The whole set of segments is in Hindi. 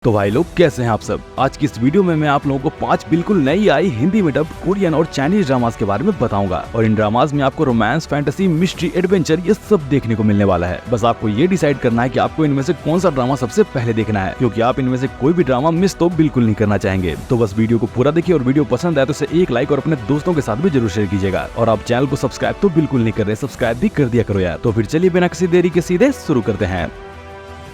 तो भाई लोग कैसे हैं आप सब। आज की इस वीडियो में मैं आप लोगों को 5 बिल्कुल नई आई हिंदी में डब्ड कोरियन और चाइनीज ड्रामास के बारे में बताऊंगा। और इन ड्रामास में आपको रोमांस, फैंटेसी, मिस्ट्री, एडवेंचर ये सब देखने को मिलने वाला है। बस आपको ये डिसाइड करना है कि आपको इनमें से कौन सा ड्रामा सबसे पहले देखना है, क्योंकि आप इनमें से कोई भी ड्रामा मिस तो बिल्कुल नहीं करना चाहेंगे। तो बस वीडियो को पूरा देखिए और वीडियो पसंद आए तो इसे एक लाइक और अपने दोस्तों के साथ भी जरूर शेयर कीजिएगा। और आप चैनल को सब्सक्राइब तो बिल्कुल नहीं कर रहे, सब्सक्राइब भी कर दिया करो यार। तो फिर चलिए बिना किसी देरी के सीधे शुरू करते हैं।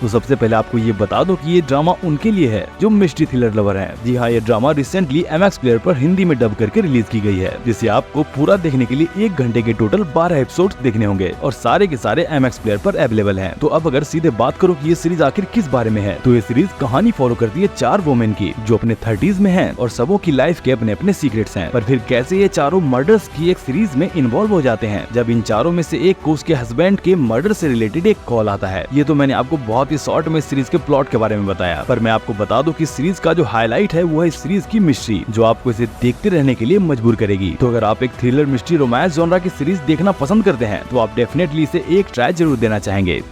तो सबसे पहले आपको ये बता दो कि ये ड्रामा उनके लिए है जो मिस्ट्री थ्रिलर लवर हैं। जी हाँ, ये ड्रामा रिसेंटली MX प्लेयर पर हिंदी में डब करके रिलीज की गई है, जिसे आपको पूरा देखने के लिए 1 घंटे के टोटल 12 एपिसोड्स देखने होंगे और सारे के सारे MX प्लेयर पर अवेलेबल हैं। तो अब अगर सीधे बात करो कि ये सीरीज आखिर किस बारे में है, तो ये सीरीज कहानी फॉलो करती है 4 वुमेन की जो अपने 30s में हैं और सबों की लाइफ के अपने अपने सीक्रेट्स हैं। पर फिर कैसे ये चारों मर्डर्स की एक सीरीज में इन्वॉल्व हो जाते हैं, जब इन चारों में से एक को उसके हस्बैंड के मर्डर से रिलेटेड एक कॉल आता है। ये तो मैंने आपको बहुत ही शॉर्ट में सीरीज के प्लॉट के बारे में बताया, पर मैं आपको बता दूं कि सीरीज का जो हाईलाइट है वो है सीरीज की मिस्ट्री, जो आपको इसे देखते रहने के लिए मजबूर करेगी। तो अगर आप एक थ्रिलर, मिस्ट्री, रोमांस जॉनरा की सीरीज देखना पसंद करते हैं तो आप डेफिनेटली इसे एक ट्राई जरूर देना चाहेंगे।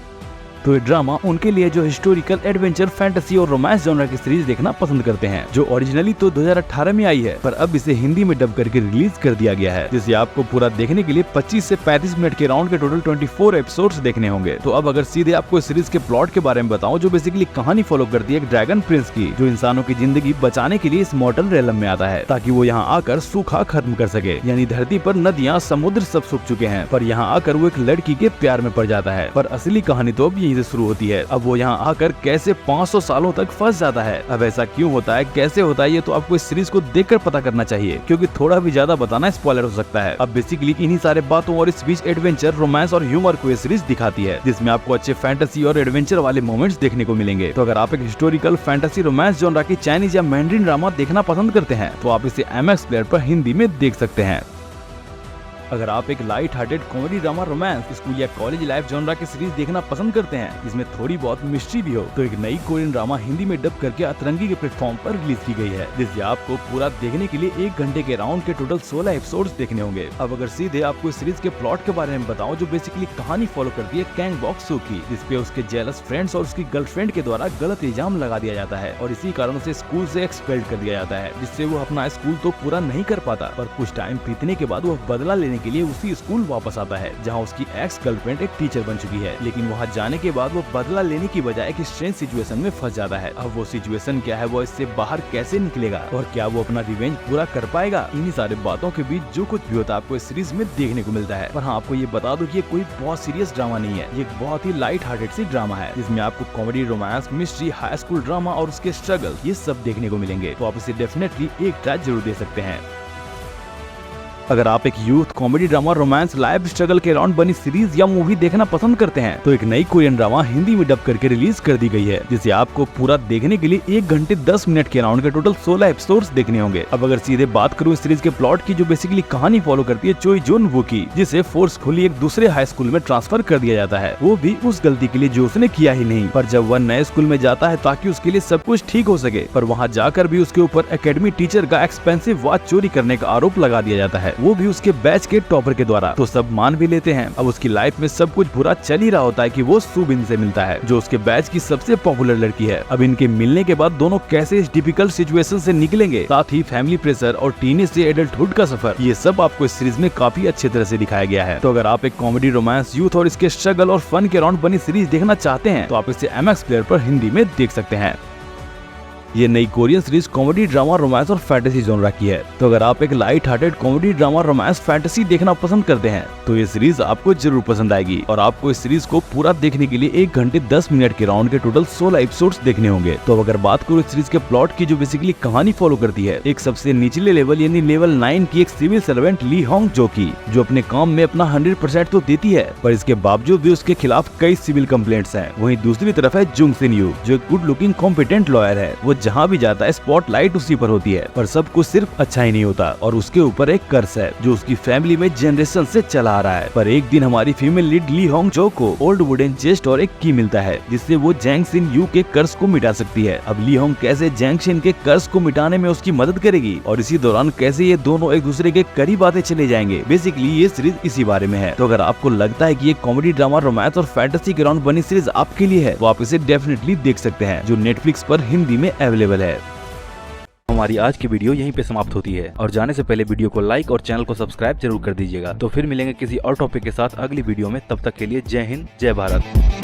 तो ये ड्रामा उनके लिए जो हिस्टोरिकल, एडवेंचर, फैंटेसी और रोमांस जॉनर की सीरीज देखना पसंद करते हैं, जो ओरिजिनली तो 2018 में आई है, पर अब इसे हिंदी में डब करके रिलीज कर दिया गया है, जिसे आपको पूरा देखने के लिए 25 से 35 मिनट के राउंड के टोटल 24 एपिसोड्स देखने होंगे। तो अब अगर सीधे आपको इस सीरीज के प्लॉट के बारे में बताऊं, जो बेसिकली कहानी फॉलो करती है एक ड्रैगन प्रिंस की, जो इंसानों की जिंदगी बचाने के लिए इस मॉर्टल रेलम में आता है ताकि वो यहाँ आकर सूखा खत्म कर सके। यानी धरती पर नदियाँ, समुद्र सब सूख चुके हैं, पर यहाँ आकर वो एक लड़की के प्यार में पड़ जाता है। पर असली कहानी तो अब यहीं से शुरू होती है। अब वो यहाँ आकर कैसे 500 सालों तक फंस जाता है। अब ऐसा क्यों होता है, कैसे होता है, ये तो आपको इस सीरीज को देखकर पता करना चाहिए, क्योंकि थोड़ा भी ज्यादा बताना स्पॉइलर हो सकता है। अब बेसिकली इन्हीं सारे बातों और इस बीच एडवेंचर, रोमांस और ह्यूमर को ये सीरीज दिखाती है, जिसमें आपको अच्छे फैंटेसी और एडवेंचर वाले मोमेंट्स देखने को मिलेंगे। तो अगर आप एक हिस्टोरिकल, फैंटेसी, रोमांस जॉनरा की चाइनीज या मैंड्रिन ड्रामा देखना पसंद करते हैं तो आप इसे MX प्लेयर पर हिंदी में देख सकते हैं। अगर आप एक light hearted comedy, drama, romance, school या कॉलेज लाइफ जॉनरा की सीरीज देखना पसंद करते हैं जिसमें थोड़ी बहुत मिस्ट्री भी हो, तो एक नई कोरियन ड्रामा हिंदी में डब करके अतरंगी के प्लेटफॉर्म पर रिलीज की गई है, जिसे आपको पूरा देखने के लिए 1 घंटे के राउंड के टोटल 16 एपिसोड्स देखने होंगे। अब अगर सीधे आपको इस सीरीज के प्लॉट के बारे में बताऊं, जो बेसिकली कहानी फॉलो करती है कैंग बॉक सू की, जिसपे उसके जेलस फ्रेंड्स और उसकी गर्लफ्रेंड के द्वारा गलत इल्जाम लगा दिया जाता है और इसी कारण उसे स्कूल से एक्सपेल्ड कर दिया जाता है, जिससे वो अपना स्कूल तो पूरा नहीं कर पाता, पर कुछ टाइम बीतने के बाद वो बदला लेने के लिए उसी स्कूल वापस आता है जहां उसकी एक्स गर्लफ्रेंड एक टीचर बन चुकी है। लेकिन वहां जाने के बाद वो बदला लेने की बजाय एक स्ट्रेंज सिचुएशन में फंस जाता है। अब वो सिचुएशन क्या है, वो इससे बाहर कैसे निकलेगा और क्या वो अपना रिवेंज पूरा कर पाएगा, इन्हीं सारे बातों के बीच जो कुछ भी होता है आपको इस सीरीज में देखने को मिलता है। पर हाँ, आपको ये बता दो कि ये कोई बहुत सीरियस ड्रामा नहीं है, ये एक बहुत ही लाइट हार्टेड सी ड्रामा है, जिसमें आपको comedy, romance, mystery, high school drama और उसके स्ट्रगल ये सब देखने को मिलेंगे। तो आप इसे डेफिनेटली एक ट्राई जरूर दे सकते हैं। अगर आप एक youth, comedy, drama, romance, life struggle के अराउंड बनी सीरीज या मूवी देखना पसंद करते हैं तो एक नई कोरियन ड्रामा हिंदी में डब करके रिलीज कर दी गई है, जिसे आपको पूरा देखने के लिए 1 घंटे 10 मिनट के अराउंड के टोटल 16 एपिसोड्स देखने होंगे। अब अगर सीधे बात करूं इस सीरीज के प्लॉट की, जो बेसिकली कहानी फॉलो करती है चोई जोन वू की, जिसे फोर्सफुली एक दूसरे हाई स्कूल में ट्रांसफर कर दिया जाता है, वो भी उस गलती के लिए जो उसने किया ही नहीं। पर जब वह नए स्कूल में जाता है ताकि उसके लिए सब कुछ ठीक हो सके, पर वहाँ जाकर भी उसके ऊपर एकेडमी टीचर का एक्सपेंसिव वॉच चोरी करने का आरोप लगा दिया जाता है, वो भी उसके बैच के टॉपर के द्वारा। तो सब मान भी लेते हैं। अब उसकी लाइफ में सब कुछ बुरा चल ही रहा होता है कि वो सुबिन से मिलता है, जो उसके बैच की सबसे पॉपुलर लड़की है। अब इनके मिलने के बाद दोनों कैसे इस डिफिकल्ट सिचुएशन से निकलेंगे, साथ ही फैमिली प्रेशर और टीनेज से एडल्टहुड का सफर, ये सब आपको इस सीरीज में काफी अच्छी तरह से दिखाया गया है। तो अगर आप एक कॉमेडी, रोमांस, यूथ और इसके स्ट्रगल और फन के अराउंड बनी सीरीज देखना चाहते हैं तो आप इसे MX प्लेयर पर हिंदी में देख सकते हैं। ये नई Korean series comedy, drama, romance और फैंटेसी जॉनरा की है। तो अगर आप एक light hearted comedy, drama, romance, fantasy देखना पसंद करते हैं तो ये सीरीज आपको जरूर पसंद आएगी और आपको इस सीरीज को पूरा देखने के लिए 1 घंटे 10 मिनट के राउंड के टोटल 16 एपिसोड्स देखने होंगे। तो अगर बात करूँ इस सीरीज के प्लॉट की, जो बेसिकली कहानी फॉलो करती है एक सबसे निचले लेवल यानी लेवल 9 की एक सिविल सर्वेंट ली होंग जो की, जो अपने काम में अपना 100% तो देती है, पर इसके बावजूद भी उसके खिलाफ कई सिविल कंप्लेंट्स हैं। वहीं दूसरी तरफ है जुंग सिन यू, जो एक गुड लुकिंग कॉम्पिटेंट लॉयर है। वो जहाँ भी जाता है स्पॉटलाइट उसी पर होती है। पर सब कुछ सिर्फ अच्छा ही नहीं होता और उसके ऊपर एक कर्ज है जो उसकी फैमिली में जनरेशन से चला आ रहा है। पर एक दिन हमारी फीमेल लीड ली होंग जो को ओल्ड वुडन चेस्ट और एक की मिलता है जिससे वो जैंग सिन यू के कर्ज को मिटा सकती है। अब ली होंग कैसे जैंग सिन के कर्ज को मिटाने में उसकी मदद करेगी और इसी दौरान कैसे ये दोनों एक दूसरे के करीब आते चले जाएंगे, बेसिकली ये सीरीज इसी बारे में है। तो अगर आपको लगता है कि ये कॉमेडी ड्रामा रोमांस और फैंटेसी के राउंड बनी सीरीज आपके लिए है तो आप इसे डेफिनेटली देख सकते हैं जो नेटफ्लिक्स पर हिंदी में अवेलेबल है। हमारी आज की वीडियो यहीं पे समाप्त होती है और जाने से पहले वीडियो को लाइक और चैनल को सब्सक्राइब जरूर कर दीजिएगा। तो फिर मिलेंगे किसी और टॉपिक के साथ अगली वीडियो में, तब तक के लिए जय हिंद जय भारत।